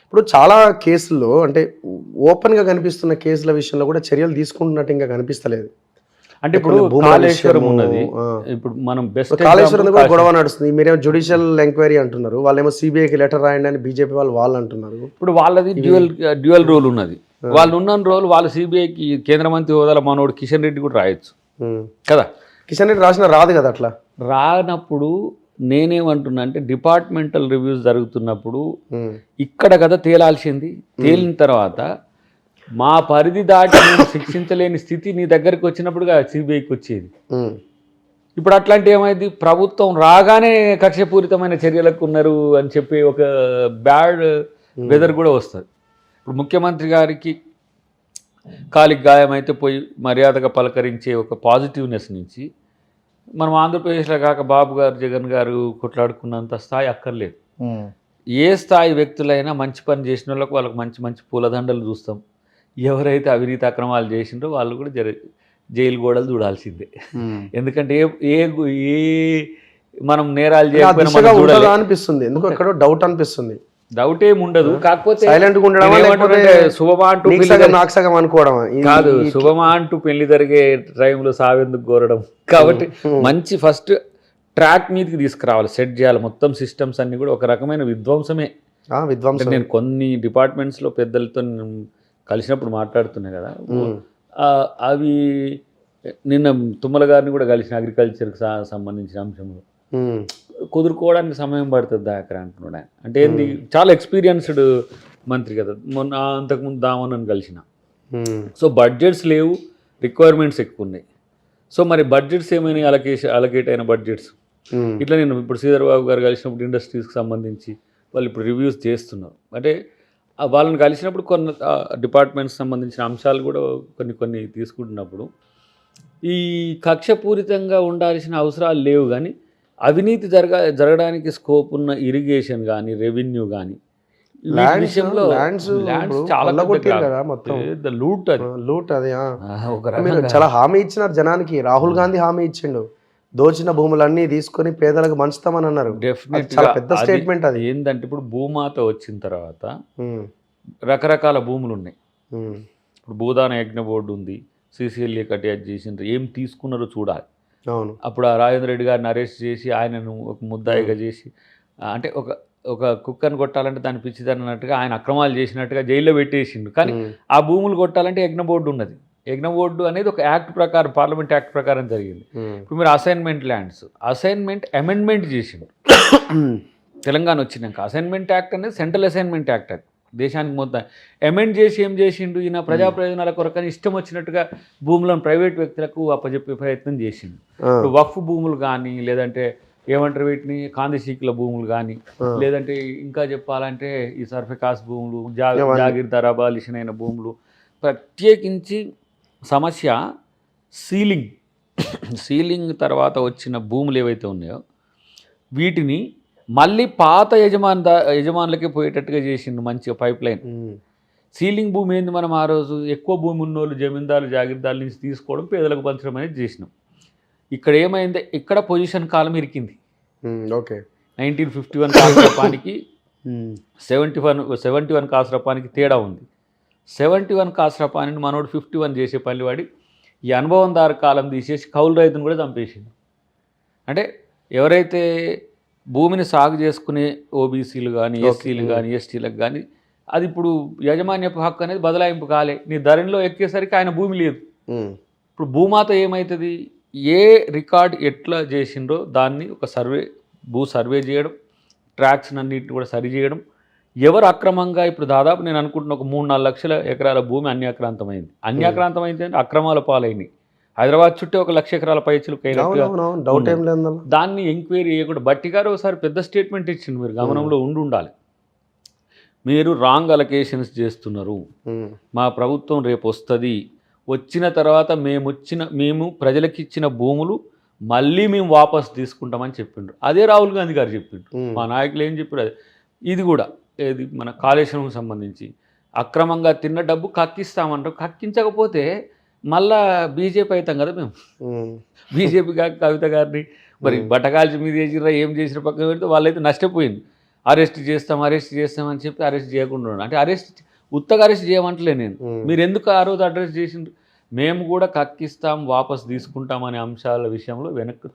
ఇప్పుడు చాలా కేసుల్లో అంటే ఓపెన్‌గా కనిపిస్తున్న కేసుల విషయంలో కూడా చర్యలు తీసుకుంటున్నట్టు ఇంకా కనిపిస్తలేదు. అంటే అంటే ఇప్పుడు కొన్ని భూముల కాళేశ్వరం విషయము ఉన్నది. ఆ! ఇప్పుడు మనం బెస్ట్ ఇప్పుడు కాళేశ్వరంది కూడా గొడవ నడుస్తుంది. మీరేమో జ్యుడిషియల్ ఎంక్వైరీ అంటున్నారు. వాళ్ళేమో సీబీఐకి లెటర్ రాయండి అని బీజేపీ వాళ్ళు అంటున్నారు. ఇప్పుడు వాళ్ళది ఇవి డ్యూయల్ రూల్ ఉన్నది. వాళ్ళు ఉన్నన్ని రోజులు వాళ్ళు సీబీఐకి కేంద్ర మంత్రి హోదాలో మనోడు కిషన్ రెడ్డి కూడా రాయొచ్చు హ్మ్. కదా. కిషన్ రెడ్డి రాసినా రాదు కదా అట్లా. రానప్పుడు నేనేమంటున్నా అంటే డిపార్ట్మెంటల్ రివ్యూస్ జరుగుతున్నప్పుడు హ్మ్. ఇక్కడ కదా తేలాల్సింది. తేలిన తర్వాత మా పరిధి దాటి నేను శిక్షించలేని స్థితి నీ దగ్గరికి వచ్చినప్పుడుగా సిబిఐకి వచ్చేది. హ్మ్. ఇప్పుడు అట్లాంటి ఏమైంది, ప్రభుత్వం రాగానే కక్షపూరితమైన చర్యలకు ఉన్నారు అని చెప్పి ఒక బ్యాడ్ వెదర్ కూడా వస్తుంది. ఇప్పుడు ముఖ్యమంత్రి గారికి కాలికి గాయమైతే పోయి మర్యాదగా పలకరించే ఒక పాజిటివ్నెస్ నుంచి మనం ఆంధ్రప్రదేశ్లో కాక బాబు గారు జగన్ గారు కొట్లాడుకున్నంత స్థాయి అక్కర్లేదు. ఏ స్థాయి వ్యక్తులైనా మంచి పని చేసిన వాళ్ళకు వాళ్ళకి మంచి మంచి పూలదండలు చూస్తాం. ఎవరైతే అవినీతి అక్రమాలు చేసిండ్రో వాళ్ళు కూడా జైలు గోడలు చూడాల్సిందే. ఎందుకంటే ఏ మనం నేరాలు చేయకపోయినా మనం చూడాలి అనిపిస్తుంది. ఎందుకు ఎక్కడో డౌట్ అనిపిస్తుంది. డౌట్ ఏమి ఉండదు. కాకపోతే సైలెంట్‌గా ఉండడమా లేకపోతే శుభమా అంటూ నీకు సగం నాకు సగం అనుకోవడమా? కాదు, శుభమా అంటూ పెళ్లి జరిగే టైంలో సావెందుకు కోరడం. కాబట్టి మంచి ఫస్ట్ ట్రాక్ మీదకి తీసుకురావాలి, సెట్ చేయాలి. మొత్తం సిస్టమ్స్ అన్ని కూడా ఒక రకమైన విధ్వంసమే. విధ్వంసం. నేను కొన్ని డిపార్ట్మెంట్స్లో పెద్దలతో కలిసినప్పుడు మాట్లాడుతున్నా కదా, అవి నిన్న తుమ్మల గారిని కూడా కలిసిన అగ్రికల్చర్కి సంబంధించిన అంశంలో కుదురుకోవడానికి సమయం పడుతుంది దాకా అంటున్నాడు ఆయన. అంటే ఏంది, చాలా ఎక్స్పీరియన్స్డ్ మంత్రి కదా. మొన్న అంతకుముందు దామోనని కలిసిన. సో బడ్జెట్స్ లేవు, రిక్వైర్మెంట్స్ ఎక్కువ ఉన్నాయి. సో మరి బడ్జెట్స్ ఏమైనా అలకేట్ అయిన బడ్జెట్స్ ఇట్లా నేను ఇప్పుడు శ్రీధర్ బాబు గారు కలిసినప్పుడు ఇండస్ట్రీస్కి సంబంధించి వాళ్ళు ఇప్పుడు రివ్యూస్ చేస్తున్నారు. అంటే వాళ్ళని కలిసినప్పుడు కొన్ని డిపార్ట్మెంట్స్ సంబంధించిన అంశాలు కూడా కొన్ని తీసుకుంటున్నప్పుడు ఈ కక్షపూరితంగా ఉండాల్సిన అవసరాలు లేవు. కానీ అవినీతి జరగడానికి స్కోప్ ఉన్న ఇరిగేషన్ కానీ, రెవెన్యూ కానీ విషయంలో చాలా లూట్ అది ఒక మీరు చాలా హామీ ఇచ్చినారు జనానికి. రాహుల్ గాంధీ హామీ ఇచ్చిండు, దోచిన భూములన్నీ తీసుకొని పేదలకు పంచుతామని అన్నారు. డెఫినెట్ చాలా పెద్ద స్టేట్మెంట్ అది. ఏంటంటే ఇప్పుడు భూమాత వచ్చిన తర్వాత రకరకాల భూములు ఉన్నాయి. ఇప్పుడు భూదాన యజ్ఞ బోర్డు ఉంది, సిసిఎల్ఏ కట్యాచ్ చేసిండ్రు, ఏం తీసుకున్నారో చూడాలి. అవును. అప్పుడు ఆ రాజేంద్ర రెడ్డి గారిని అరెస్ట్ చేసి ఆయనను ఒక ముద్దాయిగా చేసి, అంటే ఒక కుక్కను కొట్టాలంటే దాన్ని పిచ్చిదని అన్నట్టుగా ఆయన అక్రమాలు చేసినట్టుగా జైల్లో పెట్టేసిండు. కానీ ఆ భూములు కొట్టాలంటే యజ్ఞ బోర్డు ఉన్నది. యజ్ఞ బోర్డు అనేది ఒక యాక్ట్ ప్రకారం, పార్లమెంట్ యాక్ట్ ప్రకారం జరిగింది. ఇప్పుడు మీరు అసైన్మెంట్ అమెండ్మెంట్ చేసిండు తెలంగాణ వచ్చినాక. అసైన్మెంట్ యాక్ట్ అనేది సెంట్రల్ అసైన్మెంట్ యాక్ట్, అది దేశానికి మొత్తం అమెండ్ చేసి ఏం చేసిండు ఈయన, ప్రజా ప్రయోజనాల కొరకని ఇష్టం వచ్చినట్టుగా భూములను ప్రైవేట్ వ్యక్తులకు అప్పచెప్పే ప్రయత్నం చేసిండు. ఇప్పుడు వక్ఫ్ భూములు కానీ, లేదంటే ఏమంటారు వీటిని కాందిశీకుల భూములు కానీ, లేదంటే ఇంకా చెప్పాలంటే ఈ సర్ఫికాస్ భూములు, జాగీర్దార్ అబాలిషన్ అయిన భూములు. ప్రత్యేకించి సమస్య సీలింగ్ తర్వాత వచ్చిన భూములు ఏవైతే ఉన్నాయో వీటిని మళ్ళీ పాత యజమానులకే పోయేటట్టుగా చేసిండు మంచిగా పైప్ లైన్. సీలింగ్ భూమి ఏంది, మనం ఆ రోజు ఎక్కువ భూమి ఉన్నోళ్ళు జమీందారు జాగీర్దారుల నుంచి తీసుకోవడం, పేదలకు పంచడం అనేది చేసినాం. ఇక్కడ ఏమైంది, ఇక్కడ పొజిషన్ కాలం ఇరికింది. ఓకే, 1951 కాసరపానికి 71 కాసరపానికి తేడా ఉంది. 71 కాసరపానిని మనోడు 51 చేసే పని వాడి ఈ అనుభవందారు కాలం తీసేసి కౌలు రైతును కూడా చంపేసింది. అంటే ఎవరైతే భూమిని సాగు చేసుకునే ఓబీసీలు కానీ, ఎస్సీలు కానీ, ఎస్టీలకు కానీ అది ఇప్పుడు యాజమాన్యపు హక్కు అనేది బదలాయింపు కాలే. నీ ధరణిలో ఎక్కేసరికి ఆయన భూమి లేదు. ఇప్పుడు భూమాత ఏమవుతుంది, ఏ రికార్డ్ ఎట్లా చేసిండ్రో దాన్ని ఒక భూ సర్వే చేయడం, ట్రాక్స్ అన్నింటిని కూడా సరి చేయడం. ఎవరు అక్రమంగా, ఇప్పుడు దాదాపు నేను అనుకుంటున్న ఒక 3-4 లక్షల ఎకరాల భూమి అన్యాక్రాంతమైంది. అన్యాక్రాంతమైంది అంటే అక్రమాల పాలైంది. హైదరాబాద్ చుట్టూ 1 లక్ష ఎకరాల పైచులకు దాన్ని ఎంక్వైరీ చేయకుండా బట్టి గారు ఒకసారి పెద్ద స్టేట్మెంట్ ఇచ్చిండు, మీరు గమనంలో ఉండాలి. మీరు రాంగ్ అలొకేషన్స్ చేస్తున్నారు, మా ప్రభుత్వం రేపు వస్తుంది, వచ్చిన తర్వాత మేము ప్రజలకు ఇచ్చిన భూములు మళ్ళీ మేము వాపసు తీసుకుంటామని చెప్పిండ్రు. అదే రాహుల్ గాంధీ గారు చెప్పిండ్రు. మా నాయకులు ఏం చెప్పారు, అది ఇది కూడా ఏది మన కాళేశ్వరం సంబంధించి అక్రమంగా తిన్న డబ్బు కక్కిస్తామంటారు. కక్కించకపోతే మళ్ళా బీజేపీ అవుతాం కదా మేము. బీజేపీ కవిత గారిని మరి బట్టకాల్చి మీద చేసిరా, ఏం చేసిన పక్కన పెడితే వాళ్ళైతే నష్టపోయింది. అరెస్ట్ చేస్తామని చెప్పి అరెస్ట్ చేయకుండా ఉన్నాడు. అంటే ఉత్తగా అరెస్ట్ చేయమంటలే నేను. మీరు ఎందుకు ఆ రోజు అడ్రస్ చేసిండ్రు? మేము కూడా కక్కిస్తాం, వాపస్ తీసుకుంటాం అనే అంశాల విషయంలో వెనక్కి